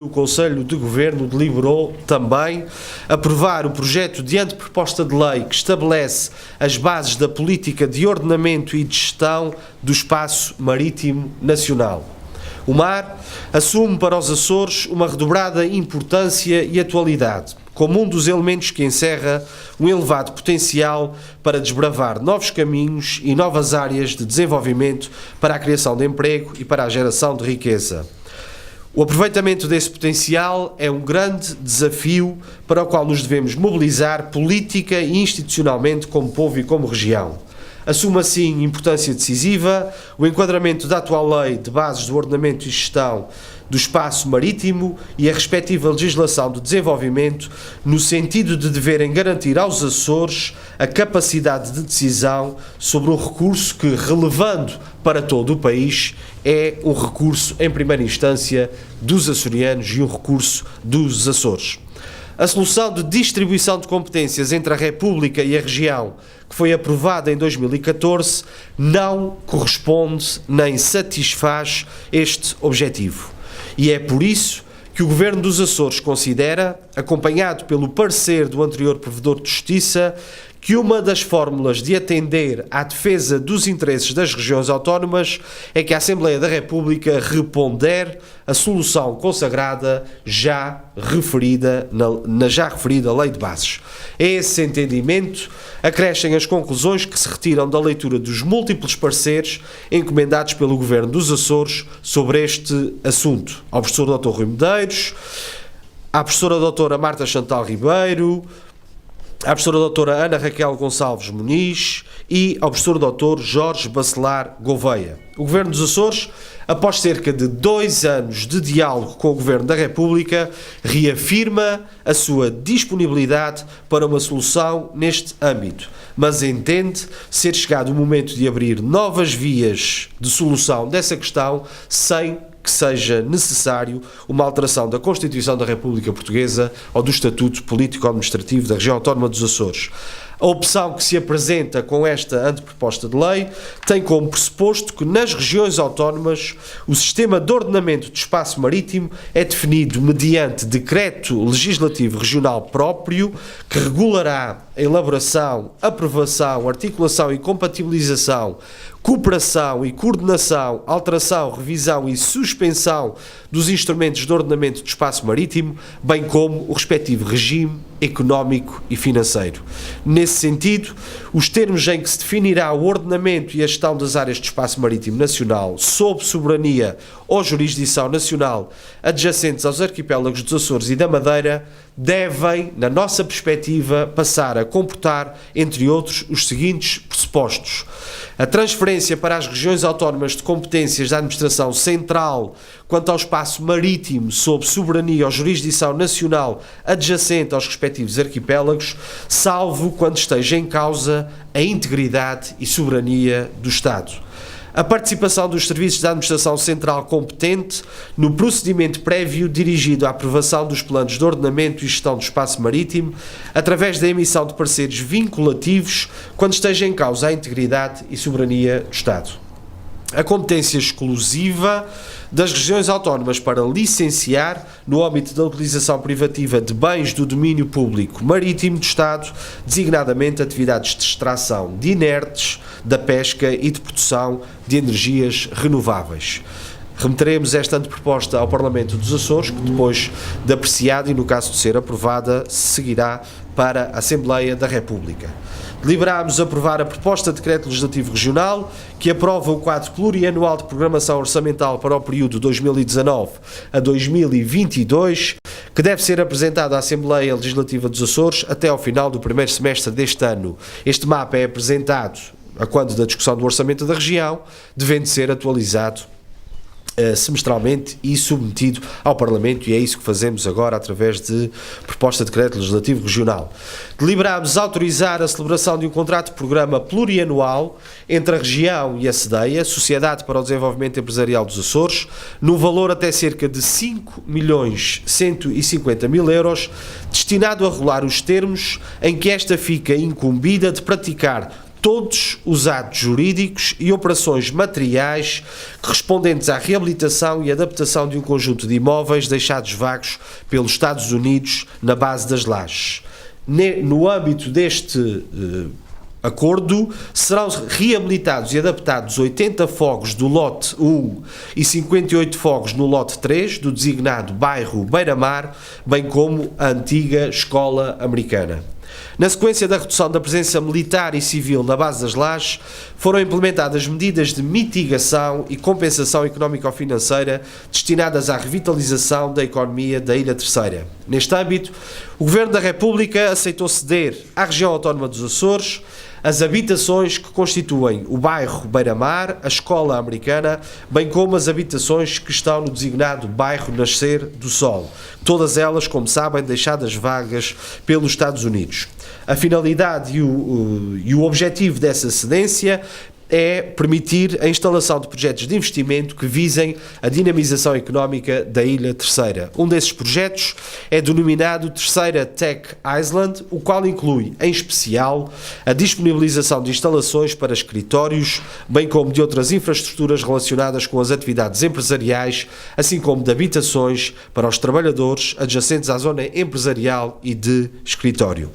O Conselho de Governo deliberou também aprovar o projeto de anteproposta de lei que estabelece as bases da política de ordenamento e de gestão do espaço marítimo nacional. O mar assume para os Açores uma redobrada importância e atualidade, como um dos elementos que encerra um elevado potencial para desbravar novos caminhos e novas áreas de desenvolvimento para a criação de emprego e para a geração de riqueza. O aproveitamento desse potencial é um grande desafio para o qual nos devemos mobilizar política e institucionalmente como povo e como região. Assume assim importância decisiva o enquadramento da atual Lei de Bases do Ordenamento e Gestão do Espaço Marítimo e a respectiva legislação de desenvolvimento no sentido de deverem garantir aos Açores a capacidade de decisão sobre um recurso que, relevando para todo o país, é um recurso, em primeira instância, dos açorianos e um recurso dos Açores. A solução de distribuição de competências entre a República e a região, que foi aprovada em 2014, não corresponde nem satisfaz este objetivo. E é por isso que o Governo dos Açores considera, acompanhado pelo parecer do anterior Provedor de Justiça, que uma das fórmulas de atender à defesa dos interesses das regiões autónomas é que a Assembleia da República repondere a solução consagrada já referida na já referida Lei de Bases. A esse entendimento acrescem as conclusões que se retiram da leitura dos múltiplos pareceres encomendados pelo Governo dos Açores sobre este assunto. Ao professor Dr. Rui Medeiros, à professora doutora Marta Chantal Ribeiro, à professora doutora Ana Raquel Gonçalves Muniz e ao professor doutor Jorge Bacelar Gouveia. O Governo dos Açores, após cerca de 2 anos de diálogo com o Governo da República, reafirma a sua disponibilidade para uma solução neste âmbito, mas entende ser chegado o momento de abrir novas vias de solução dessa questão sem que seja necessário uma alteração da Constituição da República Portuguesa ou do Estatuto Político-Administrativo da Região Autónoma dos Açores. A opção que se apresenta com esta anteproposta de lei tem como pressuposto que nas regiões autónomas o sistema de ordenamento do espaço marítimo é definido mediante decreto legislativo regional próprio que regulará a elaboração, aprovação, articulação e compatibilização, cooperação e coordenação, alteração, revisão e suspensão dos instrumentos de ordenamento do espaço marítimo, bem como o respectivo regime económico e financeiro. Nesse sentido, os termos em que se definirá o ordenamento e a gestão das áreas de espaço marítimo nacional sob soberania ou jurisdição nacional adjacentes aos arquipélagos dos Açores e da Madeira devem, na nossa perspectiva, passar a comportar, entre outros, os seguintes pressupostos: a transferência para as regiões autónomas de competências da administração central quanto ao espaço marítimo sob soberania ou jurisdição nacional adjacente aos respectivos arquipélagos, salvo quando esteja em causa a integridade e soberania do Estado. A participação dos serviços da administração central competente no procedimento prévio dirigido à aprovação dos planos de ordenamento e gestão do espaço marítimo, através da emissão de pareceres vinculativos quando esteja em causa a integridade e soberania do Estado. A competência exclusiva das regiões autónomas para licenciar, no âmbito da utilização privativa de bens do domínio público marítimo do Estado, designadamente atividades de extração de inertes, da pesca e de produção de energias renováveis. Remeteremos esta anteproposta ao Parlamento dos Açores, que depois de apreciada e no caso de ser aprovada, seguirá para a Assembleia da República. Deliberámos aprovar a proposta de decreto legislativo regional que aprova o quadro plurianual de programação orçamental para o período 2019 a 2022, que deve ser apresentado à Assembleia Legislativa dos Açores até ao final do primeiro semestre deste ano. Este mapa é apresentado a quando da discussão do orçamento da região, devendo ser atualizado semestralmente e submetido ao Parlamento, e é isso que fazemos agora através de proposta de decreto legislativo regional. Deliberámos autorizar a celebração de um contrato de programa plurianual entre a região e a SEDEI, Sociedade para o Desenvolvimento Empresarial dos Açores, no valor até cerca de 5.150.000 euros, destinado a regular os termos em que esta fica incumbida de praticar todos os atos jurídicos e operações materiais correspondentes à reabilitação e adaptação de um conjunto de imóveis deixados vagos pelos Estados Unidos na base das lajes. No âmbito deste acordo, serão reabilitados e adaptados 80 fogos do lote 1 e 58 fogos no lote 3 do designado bairro Beira-Mar, bem como a antiga escola americana. Na sequência da redução da presença militar e civil na base das lajes, foram implementadas medidas de mitigação e compensação económico-financeira destinadas à revitalização da economia da Ilha Terceira. Neste âmbito, o Governo da República aceitou ceder à região autónoma dos Açores as habitações que constituem o bairro Beira-Mar, a escola americana, bem como as habitações que estão no designado bairro Nascer do Sol, todas elas, como sabem, deixadas vagas pelos Estados Unidos. A finalidade e o objetivo dessa cedência é permitir a instalação de projetos de investimento que visem a dinamização económica da Ilha Terceira. Um desses projetos é denominado Terceira Tech Island, o qual inclui, em especial, a disponibilização de instalações para escritórios, bem como de outras infraestruturas relacionadas com as atividades empresariais, assim como de habitações para os trabalhadores adjacentes à zona empresarial e de escritório.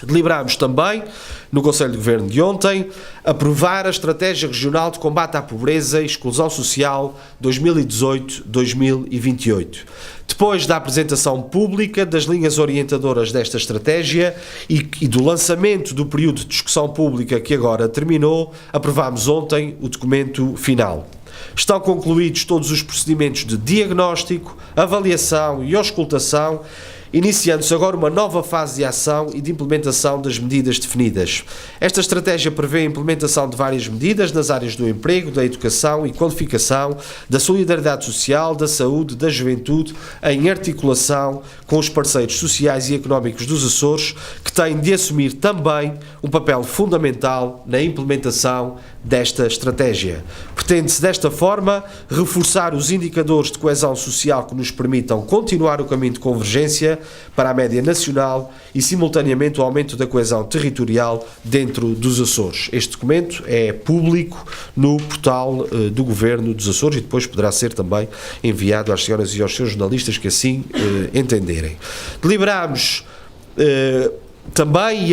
Deliberámos também, no Conselho de Governo de ontem, aprovar a Estratégia Regional de Combate à Pobreza e Exclusão Social 2018-2028. Depois da apresentação pública das linhas orientadoras desta estratégia e do lançamento do período de discussão pública que agora terminou, aprovámos ontem o documento final. Estão concluídos todos os procedimentos de diagnóstico, avaliação e auscultação, iniciando-se agora uma nova fase de ação e de implementação das medidas definidas. Esta estratégia prevê a implementação de várias medidas nas áreas do emprego, da educação e qualificação, da solidariedade social, da saúde, da juventude, em articulação com os parceiros sociais e económicos dos Açores, que têm de assumir também um papel fundamental na implementação desta estratégia. Pretende-se, desta forma, reforçar os indicadores de coesão social que nos permitam continuar o caminho de convergência para a média nacional e, simultaneamente, o aumento da coesão territorial dentro dos Açores. Este documento é público no portal do Governo dos Açores e depois poderá ser também enviado às senhoras e aos seus jornalistas que assim entenderem. Deliberámos também,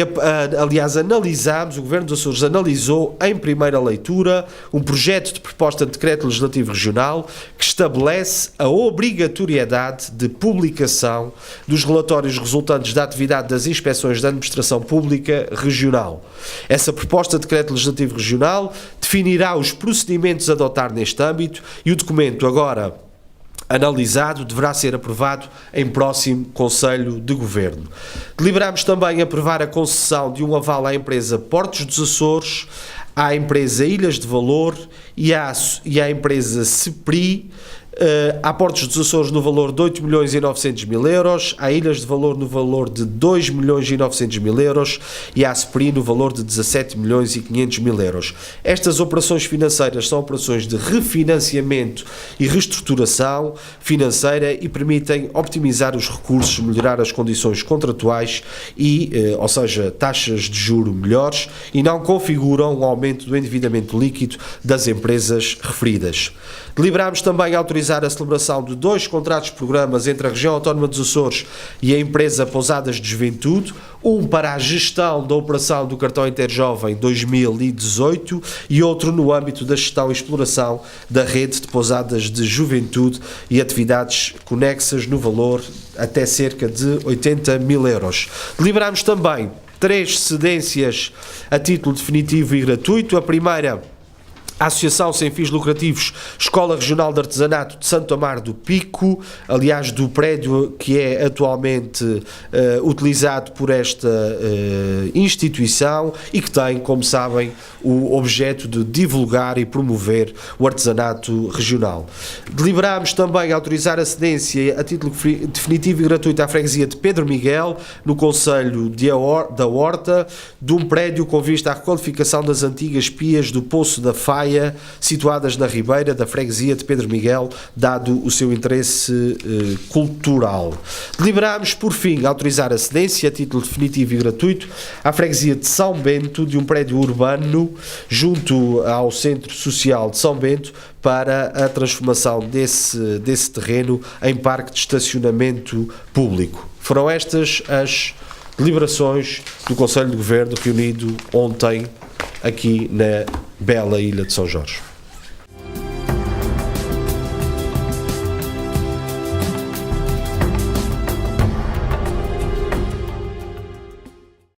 aliás, analisámos, o Governo dos Açores analisou em primeira leitura um projeto de proposta de decreto legislativo regional que estabelece a obrigatoriedade de publicação dos relatórios resultantes da atividade das inspeções da administração pública regional. Essa proposta de decreto legislativo regional definirá os procedimentos a adotar neste âmbito e o documento agora analisado deverá ser aprovado em próximo Conselho de Governo. Deliberámos também aprovar a concessão de um aval à empresa Portos dos Açores, à empresa Ilhas de Valor e à empresa CEPRI, à Portos dos Açores no valor de 8.900.000 euros, à Ilhas de Valor no valor de 2.900.000 euros e à CEPRI no valor de 17.500.000 euros. Estas operações financeiras são operações de refinanciamento e reestruturação financeira e permitem optimizar os recursos, melhorar as condições contratuais e, ou seja, taxas de juro melhores, e não configuram um aumento do endividamento líquido das empresas referidas. Deliberámos também autorizar a celebração de 2 contratos-programas entre a região autónoma dos Açores e a empresa Pousadas de Juventude, um para a gestão da operação do cartão Interjovem 2018 e outro no âmbito da gestão e exploração da rede de pousadas de juventude e atividades conexas no valor até cerca de 80.000 euros. Deliberámos também 3 cedências a título definitivo e gratuito. A primeira, a Associação Sem Fins Lucrativos Escola Regional de Artesanato de Santo Amaro do Pico, aliás, do prédio que é atualmente utilizado por esta instituição e que tem, como sabem, o objeto de divulgar e promover o artesanato regional. Deliberámos também autorizar a cedência a título definitivo e gratuito à freguesia de Pedro Miguel, no concelho da Horta, de um prédio com vista à requalificação das antigas pias do Poço da Faia, praia situadas na ribeira da freguesia de Pedro Miguel, dado o seu interesse cultural. Deliberámos, por fim, autorizar a cedência a título definitivo e gratuito à freguesia de São Bento de um prédio urbano junto ao Centro Social de São Bento para a transformação desse terreno em parque de estacionamento público. Foram estas as deliberações do Conselho de Governo reunido ontem aqui na bela ilha de São Jorge.